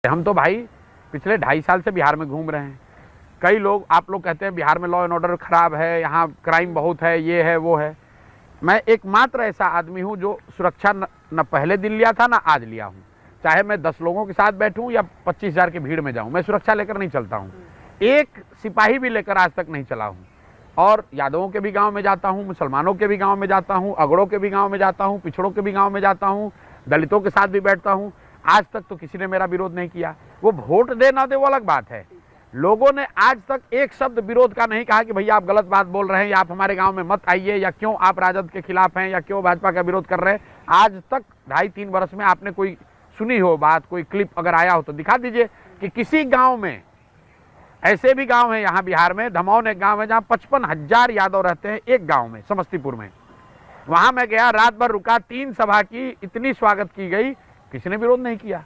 हम तो भाई पिछले 2.5 साल से बिहार में घूम रहे हैं। कई लोग, आप लोग कहते हैं बिहार में लॉ एंड ऑर्डर खराब है, यहाँ क्राइम बहुत है, ये है वो है। मैं एकमात्र ऐसा आदमी हूँ जो सुरक्षा न पहले दिन लिया था ना आज लिया हूँ। चाहे मैं 10 लोगों के साथ बैठूं या 25,000 की भीड़ में जाऊं, मैं सुरक्षा लेकर नहीं चलता हूं। एक सिपाही भी लेकर आज तक नहीं चला हूं। और यादवों के भी गांव में जाता हूं, मुसलमानों के भी गांव में जाता हूं, अगड़ों के भी गांव में जाता हूं, पिछड़ों के भी गांव में जाता हूं, दलितों के साथ भी बैठता हूं। आज तक तो किसी ने मेरा विरोध नहीं किया। वो वोट दे ना दे वो अलग बात है। लोगों ने आज तक एक शब्द विरोध का नहीं कहा कि भैया आप गलत बात बोल रहे हैं या आप हमारे गांव में मत आइए या क्यों आप राजद के खिलाफ हैं या क्यों भाजपा का विरोध कर रहे हैं। आज तक 2.5-3 वर्ष में आपने कोई सुनी हो बात, कोई क्लिप अगर आया हो तो दिखा दीजिए कि किसी गांव में, ऐसे भी गांव है यहाँ बिहार में, धमौन एक गांव है जहाँ 55,000 यादव रहते हैं एक गांव में, समस्तीपुर में। वहां मैं गया, रात भर रुका, 3 सभा की, इतनी स्वागत की गई, किसी ने विरोध नहीं किया।